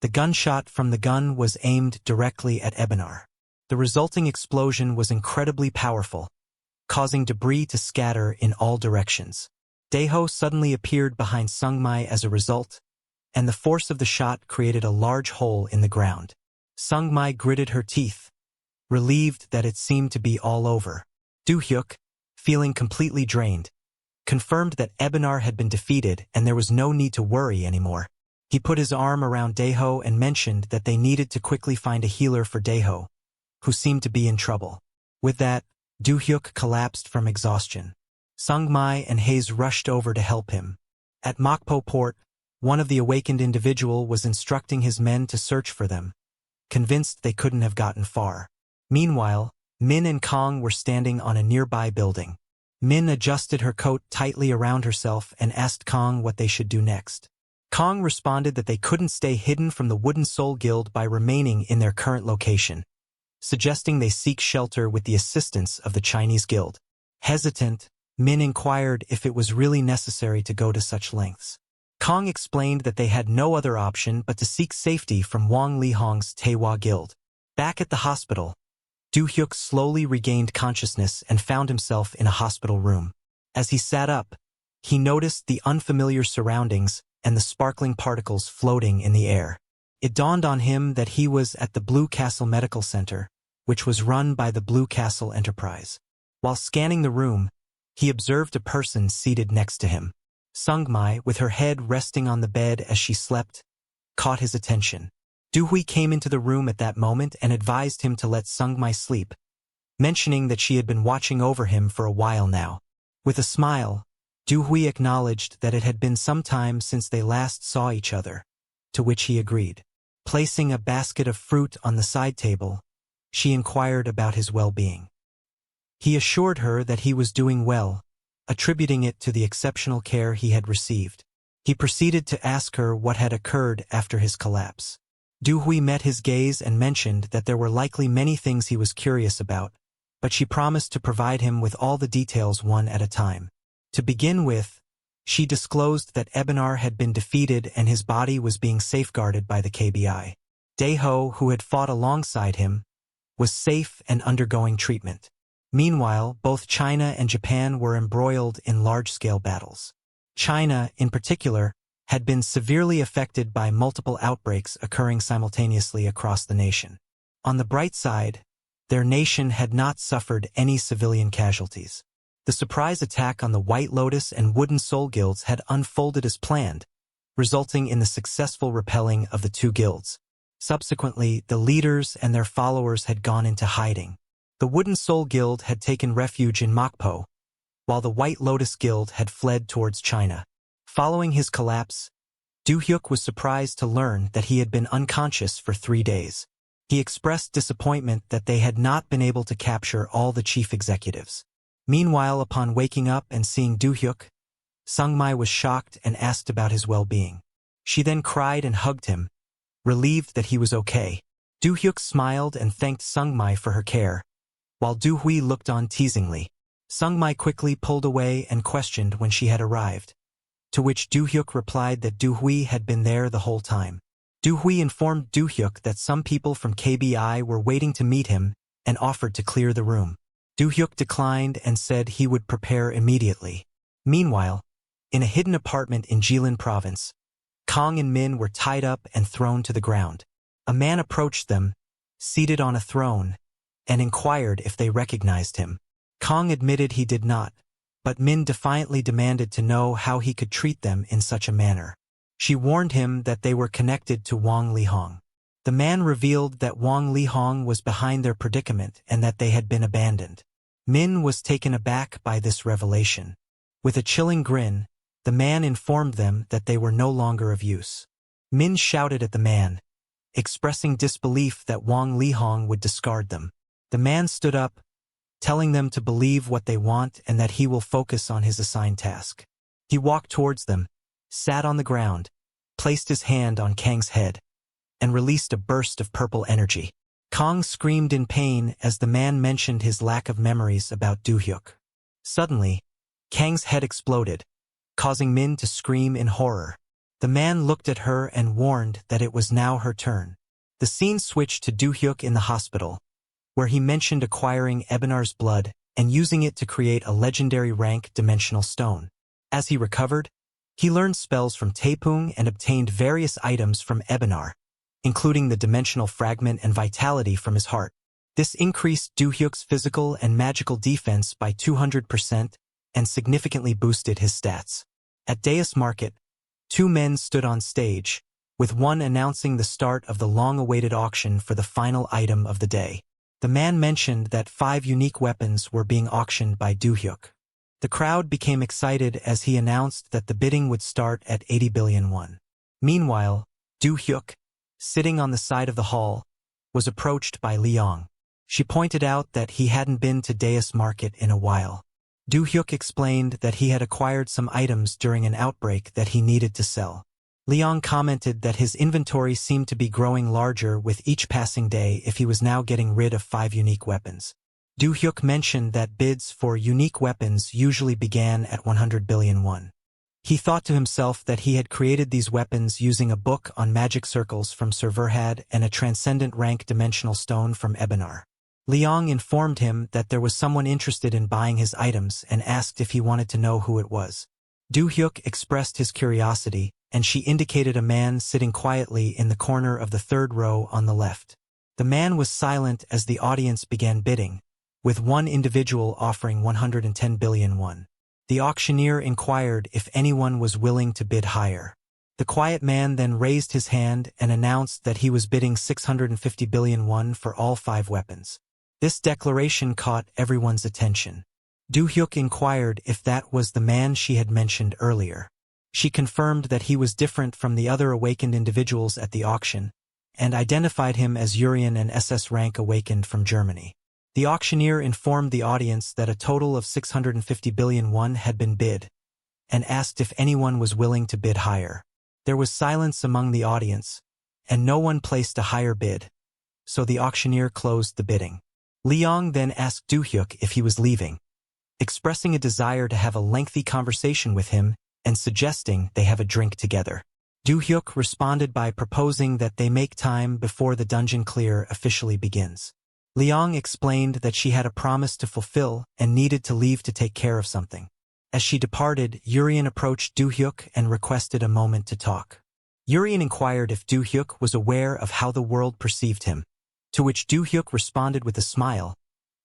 The gunshot from the gun was aimed directly at Ebenar. The resulting explosion was incredibly powerful, causing debris to scatter in all directions. Daeho suddenly appeared behind Sungmai as a result, and the force of the shot created a large hole in the ground. Sungmai gritted her teeth, relieved that it seemed to be all over. Do-hyuk, feeling completely drained, confirmed that Ebenar had been defeated and there was no need to worry anymore. He put his arm around Daeho and mentioned that they needed to quickly find a healer for Daeho, who seemed to be in trouble. With that, Do-hyuk collapsed from exhaustion. Sungmai and Haze rushed over to help him. At Mokpo Port, one of the awakened individual was instructing his men to search for them, convinced they couldn't have gotten far. Meanwhile, Min and Kong were standing on a nearby building. Min adjusted her coat tightly around herself and asked Kong what they should do next. Kong responded that they couldn't stay hidden from the Wooden Soul Guild by remaining in their current location, suggesting they seek shelter with the assistance of the Chinese guild. Hesitant, Min inquired if it was really necessary to go to such lengths. Kong explained that they had no other option but to seek safety from Wang Lihong's Taehwa guild. Back at the hospital, Do-hyuk slowly regained consciousness and found himself in a hospital room. As he sat up, he noticed the unfamiliar surroundings and the sparkling particles floating in the air. It dawned on him that he was at the Blue Castle Medical Center, which was run by the Blue Castle Enterprise. While scanning the room, he observed a person seated next to him. Sungmai, with her head resting on the bed as she slept, caught his attention. Do-hui came into the room at that moment and advised him to let Sungmai sleep, mentioning that she had been watching over him for a while now. With a smile, Do-hui acknowledged that it had been some time since they last saw each other, to which he agreed. Placing a basket of fruit on the side table, she inquired about his well-being. He assured her that he was doing well, attributing it to the exceptional care he had received. He proceeded to ask her what had occurred after his collapse. Do-hui met his gaze and mentioned that there were likely many things he was curious about, but she promised to provide him with all the details one at a time. To begin with, she disclosed that Ebenar had been defeated and his body was being safeguarded by the KBI. Daeho, who had fought alongside him, was safe and undergoing treatment. Meanwhile, both China and Japan were embroiled in large-scale battles. China, in particular, had been severely affected by multiple outbreaks occurring simultaneously across the nation. On the bright side, their nation had not suffered any civilian casualties. The surprise attack on the White Lotus and Wooden Soul Guilds had unfolded as planned, resulting in the successful repelling of the two guilds. Subsequently, the leaders and their followers had gone into hiding. The Wooden Soul Guild had taken refuge in Mokpo, while the White Lotus Guild had fled towards China. Following his collapse, Do-hyuk was surprised to learn that he had been unconscious for 3 days. He expressed disappointment that they had not been able to capture all the chief executives. Meanwhile, upon waking up and seeing Do-hyuk, Sungmai was shocked and asked about his well-being. She then cried and hugged him, relieved that he was okay. Do-hyuk smiled and thanked Sungmai for her care, while Do-hui looked on teasingly. Sungmai quickly pulled away and questioned when she had arrived, to which Do-hyuk replied that Do-hui had been there the whole time. Do-hui informed Do-hyuk that some people from KBI were waiting to meet him and offered to clear the room. Do-hyuk declined and said he would prepare immediately. Meanwhile, in a hidden apartment in Jilin province, Kong and Min were tied up and thrown to the ground. A man approached them, seated on a throne, and inquired if they recognized him. Kong admitted he did not, but Min defiantly demanded to know how he could treat them in such a manner. She warned him that they were connected to Wang Lihong. The man revealed that Wang Lihong was behind their predicament and that they had been abandoned. Min was taken aback by this revelation. With a chilling grin, the man informed them that they were no longer of use. Min shouted at the man, expressing disbelief that Wang Lihong would discard them. The man stood up, telling them to believe what they want and that he will focus on his assigned task. He walked towards them, sat on the ground, placed his hand on Kang's head, and released a burst of purple energy. Kong screamed in pain as the man mentioned his lack of memories about Do-hyuk. Suddenly, Kang's head exploded, causing Min to scream in horror. The man looked at her and warned that it was now her turn. The scene switched to Do-hyuk in the hospital, where he mentioned acquiring Ebenar's blood and using it to create a legendary rank dimensional stone. As he recovered, he learned spells from Taepung and obtained various items from Ebenar, including the dimensional fragment and vitality from his heart. This increased Do-hyuk's physical and magical defense by 200% and significantly boosted his stats. At Deus Market, two men stood on stage, with one announcing the start of the long-awaited auction for the final item of the day. The man mentioned that 5 unique weapons were being auctioned by Do-hyuk. The crowd became excited as he announced that the bidding would start at 80 billion won. Meanwhile, Do-hyuk, sitting on the side of the hall, was approached by Leong. She pointed out that he hadn't been to Deus Market in a while. Do-hyuk explained that he had acquired some items during an outbreak that he needed to sell. Leong commented that his inventory seemed to be growing larger with each passing day if he was now getting rid of 5 unique weapons. Do-hyuk mentioned that bids for unique weapons usually began at 100 billion won. He thought to himself that he had created these weapons using a book on magic circles from Sir Verhad and a transcendent rank dimensional stone from Ebenar. Leong informed him that there was someone interested in buying his items and asked if he wanted to know who it was. Do-hyuk expressed his curiosity, and she indicated a man sitting quietly in the corner of the 3rd row on the left. The man was silent as the audience began bidding, with one individual offering 110 billion won. The auctioneer inquired if anyone was willing to bid higher. The quiet man then raised his hand and announced that he was bidding 650 billion won for all 5 weapons. This declaration caught everyone's attention. Do-hyuk inquired if that was the man she had mentioned earlier. She confirmed that he was different from the other awakened individuals at the auction, and identified him as Urian, an SS rank awakened from Germany. The auctioneer informed the audience that a total of 650 billion won had been bid, and asked if anyone was willing to bid higher. There was silence among the audience, and no one placed a higher bid, so the auctioneer closed the bidding. Leong then asked Do-hyuk if he was leaving, expressing a desire to have a lengthy conversation with him and suggesting they have a drink together. Do-hyuk responded by proposing that they make time before the dungeon clear officially begins. Leong explained that she had a promise to fulfill and needed to leave to take care of something. As she departed, Urian approached Do-hyuk and requested a moment to talk. Urian inquired if Do-hyuk was aware of how the world perceived him, to which Do-hyuk responded with a smile,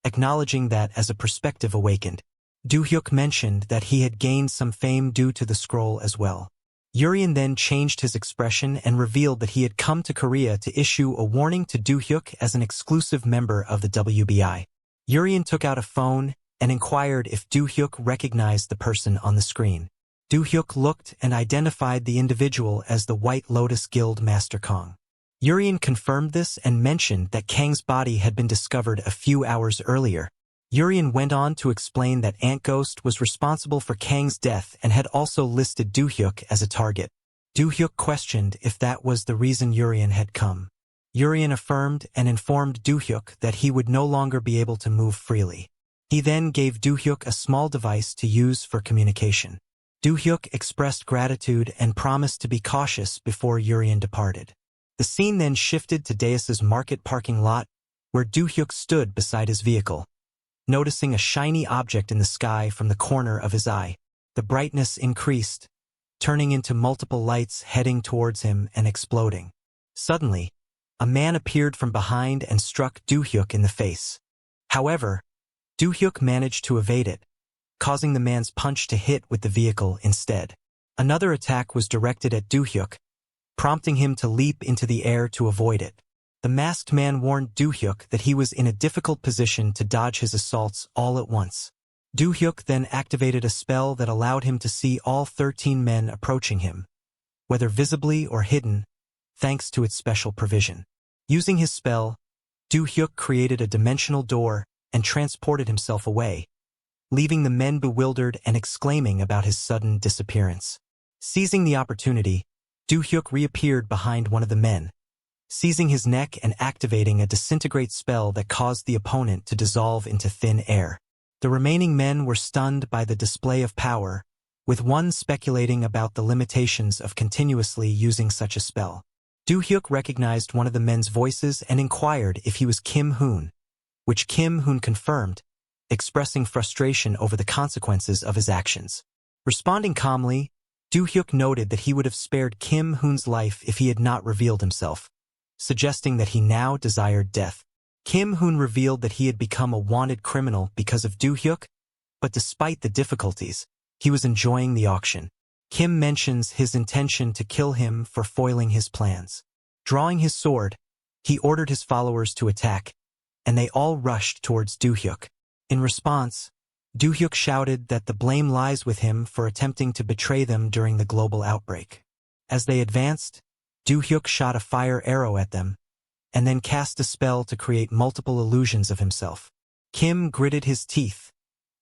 acknowledging that as a perspective awakened. Do-hyuk mentioned that he had gained some fame due to the scroll as well. Urian then changed his expression and revealed that he had come to Korea to issue a warning to Do-hyuk as an exclusive member of the WBI. Urian took out a phone and inquired if Do-hyuk recognized the person on the screen. Do-hyuk looked and identified the individual as the White Lotus Guild Master Kang. Urian confirmed this and mentioned that Kang's body had been discovered a few hours earlier. Urian went on to explain that Ant Ghost was responsible for Kang's death and had also listed Do-hyuk as a target. Do-hyuk questioned if that was the reason Urian had come. Urian affirmed and informed Do-hyuk that he would no longer be able to move freely. He then gave Do-hyuk a small device to use for communication. Do-hyuk expressed gratitude and promised to be cautious before Urian departed. The scene then shifted to Deus's market parking lot, where Do-hyuk stood beside his vehicle, noticing a shiny object in the sky from the corner of his eye. The brightness increased, turning into multiple lights heading towards him and exploding. Suddenly, a man appeared from behind and struck Do-hyuk in the face. However, Do-hyuk managed to evade it, causing the man's punch to hit with the vehicle instead. Another attack was directed at Do-hyuk, prompting him to leap into the air to avoid it. The masked man warned Do-hyuk that he was in a difficult position to dodge his assaults all at once. Do-hyuk then activated a spell that allowed him to see all 13 men approaching him, whether visibly or hidden, thanks to its special provision. Using his spell, Do-hyuk created a dimensional door and transported himself away, leaving the men bewildered and exclaiming about his sudden disappearance. Seizing the opportunity, Do-hyuk reappeared behind one of the men, seizing his neck and activating a disintegrate spell that caused the opponent to dissolve into thin air. The remaining men were stunned by the display of power with one speculating about the limitations of continuously using such a spell. Do-hyuk recognized one of the men's voices and inquired if he was Kim Hoon, which Kim Hoon confirmed, expressing frustration over the consequences of his actions. Responding calmly, Do-hyuk noted that he would have spared Kim Hoon's life if he had not revealed himself, suggesting that he now desired death. Kim Hoon revealed that he had become a wanted criminal because of Do-hyuk, but despite the difficulties, he was enjoying the auction. Kim mentions his intention to kill him for foiling his plans. Drawing his sword, he ordered his followers to attack, and they all rushed towards Do-hyuk. In response, Do-hyuk shouted that the blame lies with him for attempting to betray them during the global outbreak. As they advanced, Do-hyuk shot a fire arrow at them, and then cast a spell to create multiple illusions of himself. Kim gritted his teeth,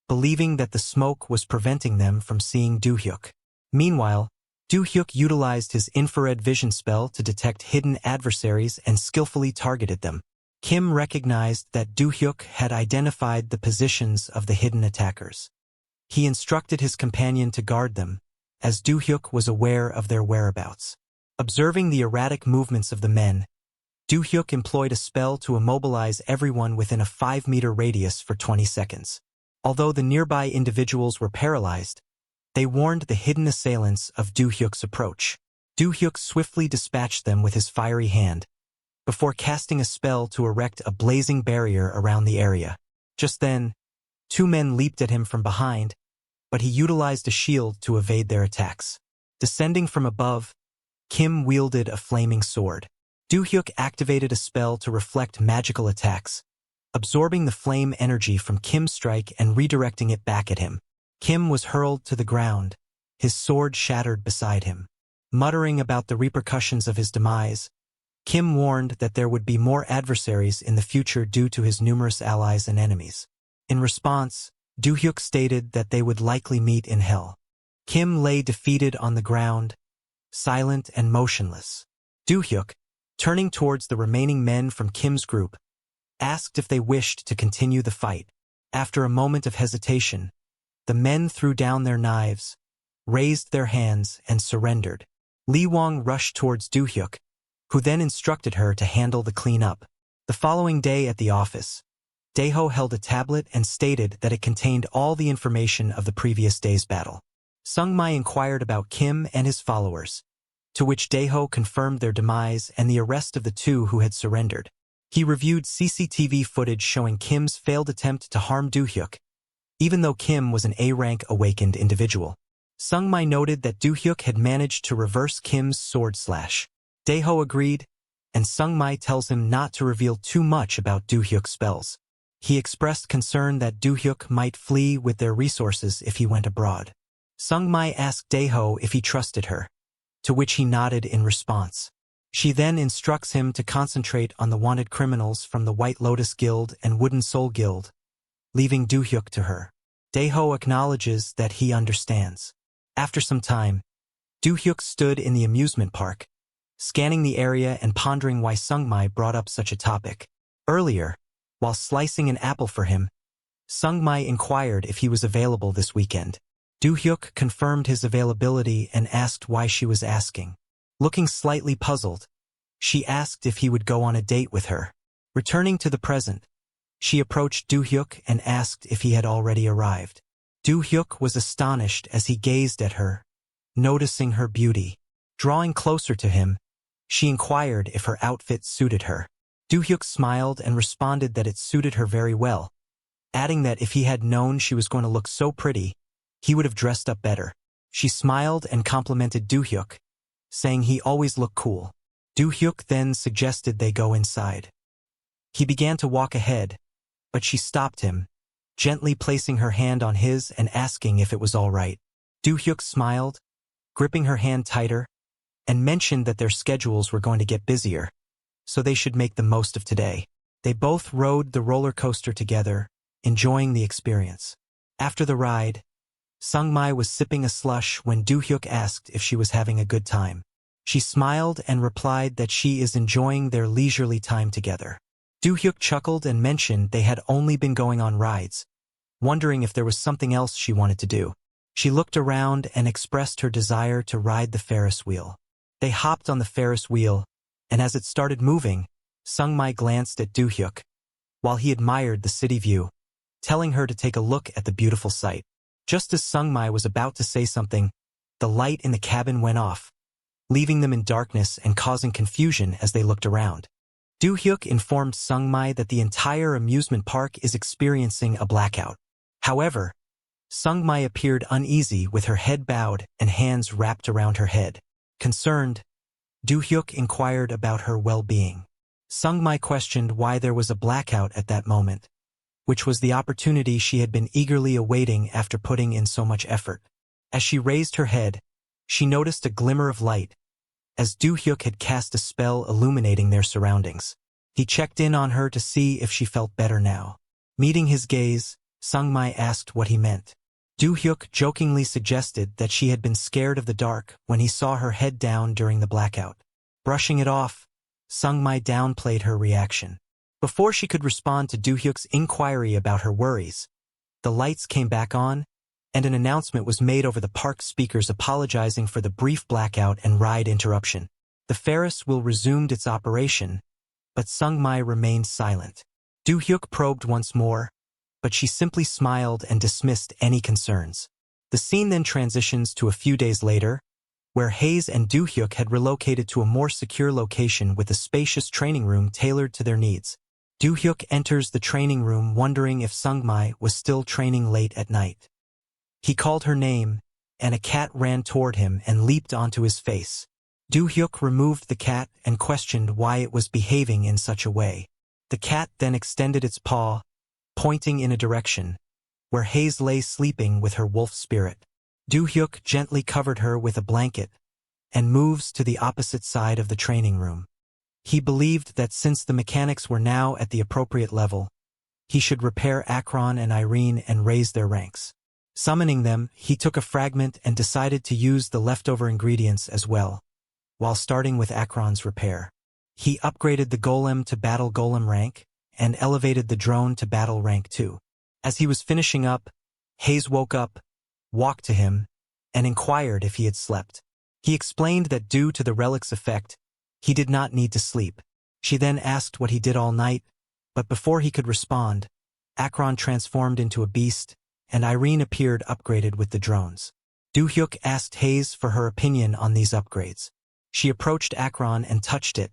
believing that the smoke was preventing them from seeing Do-hyuk. Meanwhile, Do-hyuk utilized his infrared vision spell to detect hidden adversaries and skillfully targeted them. Kim recognized that Do-hyuk had identified the positions of the hidden attackers. He instructed his companion to guard them, as Do-hyuk was aware of their whereabouts. Observing the erratic movements of the men, Do-hyuk employed a spell to immobilize everyone within a 5-meter radius for 20 seconds. Although the nearby individuals were paralyzed, they warned the hidden assailants of Do-hyuk's approach. Do-hyuk swiftly dispatched them with his fiery hand, before casting a spell to erect a blazing barrier around the area. Just then, 2 men leaped at him from behind, but he utilized a shield to evade their attacks. Descending from above, Kim wielded a flaming sword. Do-hyuk activated a spell to reflect magical attacks, absorbing the flame energy from Kim's strike and redirecting it back at him. Kim was hurled to the ground, his sword shattered beside him. Muttering about the repercussions of his demise, Kim warned that there would be more adversaries in the future due to his numerous allies and enemies. In response, Do-hyuk stated that they would likely meet in hell. Kim lay defeated on the ground, silent and motionless. Do-hyuk, turning towards the remaining men from Kim's group, asked if they wished to continue the fight. After a moment of hesitation, the men threw down their knives, raised their hands, and surrendered. Lee Wong rushed towards Do-hyuk, who then instructed her to handle the cleanup. The following day at the office, Daeho held a tablet and stated that it contained all the information of the previous day's battle. Sung-mai inquired about Kim and his followers, to which Daeho confirmed their demise and the arrest of the 2 who had surrendered. He reviewed CCTV footage showing Kim's failed attempt to harm Do-hyuk, even though Kim was an A-rank awakened individual. Sung-mai noted that Do-hyuk had managed to reverse Kim's sword slash. Daeho agreed, and Sung-mai tells him not to reveal too much about Do-hyuk's spells. He expressed concern that Do-hyuk might flee with their resources if he went abroad. Sung-mai asked Daeho if he trusted her, to which he nodded in response. She then instructs him to concentrate on the wanted criminals from the White Lotus Guild and Wooden Soul Guild, leaving Do-hyuk to her. Daeho acknowledges that he understands. After some time, Do-hyuk stood in the amusement park, scanning the area and pondering why Sung-mai brought up such a topic. Earlier, while slicing an apple for him, Sung-mai inquired if he was available this weekend. Do-hyuk confirmed his availability and asked why she was asking. Looking slightly puzzled, she asked if he would go on a date with her. Returning to the present, she approached Do-hyuk and asked if he had already arrived. Do-hyuk was astonished as he gazed at her, noticing her beauty. Drawing closer to him, she inquired if her outfit suited her. Do-hyuk smiled and responded that it suited her very well, adding that if he had known she was going to look so pretty, he would have dressed up better. She smiled and complimented Do-hyuk, saying he always looked cool. Do-hyuk then suggested they go inside. He began to walk ahead, but she stopped him, gently placing her hand on his and asking if it was all right. Do-hyuk smiled, gripping her hand tighter, and mentioned that their schedules were going to get busier, so they should make the most of today. They both rode the roller coaster together, enjoying the experience. After the ride, Sung-mai was sipping a slush when Do-hyuk asked if she was having a good time. She smiled and replied that she is enjoying their leisurely time together. Do-hyuk chuckled and mentioned they had only been going on rides, wondering if there was something else she wanted to do. She looked around and expressed her desire to ride the Ferris wheel. They hopped on the Ferris wheel, and as it started moving, Sungmi glanced at Do-hyuk, while he admired the city view, telling her to take a look at the beautiful sight. Just as Sungmi was about to say something, the light in the cabin went off, leaving them in darkness and causing confusion as they looked around. Do-hyuk informed Sungmi that the entire amusement park is experiencing a blackout. However, Sungmi appeared uneasy with her head bowed and hands wrapped around her head. Concerned, Do-hyuk inquired about her well-being. Sungmi questioned why there was a blackout at that moment, which was the opportunity she had been eagerly awaiting after putting in so much effort. As she raised her head, she noticed a glimmer of light, as Do-hyuk had cast a spell illuminating their surroundings. He checked in on her to see if she felt better now. Meeting his gaze, Sungmi asked what he meant. Do-hyuk jokingly suggested that she had been scared of the dark when he saw her head down during the blackout. Brushing it off, Sungmi downplayed her reaction. Before she could respond to Do-hyuk's inquiry about her worries, the lights came back on, and an announcement was made over the park speakers apologizing for the brief blackout and ride interruption. The Ferris wheel resumed its operation, but Sungmi remained silent. Do-hyuk probed once more, but she simply smiled and dismissed any concerns. The scene then transitions to a few days later, where Hayes and Do-hyuk had relocated to a more secure location with a spacious training room tailored to their needs. Do-hyuk enters the training room wondering if Sungmi was still training late at night. He called her name, and a cat ran toward him and leaped onto his face. Do-hyuk removed the cat and questioned why it was behaving in such a way. The cat then extended its paw, pointing in a direction, where Hayes lay sleeping with her wolf spirit. Do-hyuk gently covered her with a blanket and moves to the opposite side of the training room. He believed that since the mechanics were now at the appropriate level, he should repair Akron and Irene and raise their ranks. Summoning them, he took a fragment and decided to use the leftover ingredients as well. While starting with Akron's repair, he upgraded the golem to battle golem rank and elevated the drone to battle rank 2. As he was finishing up, Hayes woke up, walked to him, and inquired if he had slept. He explained that due to the relic's effect, he did not need to sleep. She then asked what he did all night, but before he could respond, Akron transformed into a beast, and Irene appeared upgraded with the drones. Do-hyuk asked Hayes for her opinion on these upgrades. She approached Akron and touched it,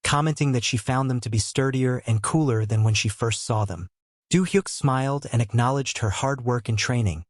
commenting that she found them to be sturdier and cooler than when she first saw them. Do-hyuk smiled and acknowledged her hard work and training,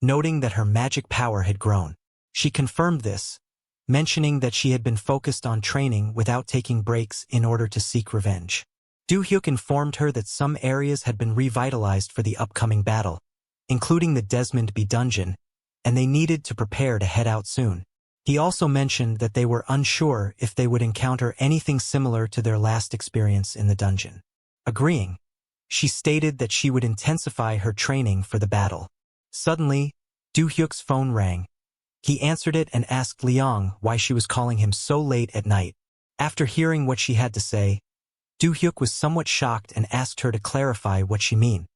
noting that her magic power had grown. She confirmed this, mentioning that she had been focused on training without taking breaks in order to seek revenge. Do-hyuk informed her that some areas had been revitalized for the upcoming battle, including the Desmond B dungeon, and they needed to prepare to head out soon. He also mentioned that they were unsure if they would encounter anything similar to their last experience in the dungeon. Agreeing, she stated that she would intensify her training for the battle. Suddenly, Do-hyuk's phone rang. He answered it and asked Leong why she was calling him so late at night. After hearing what she had to say, Do-hyuk was somewhat shocked and asked her to clarify what she meant.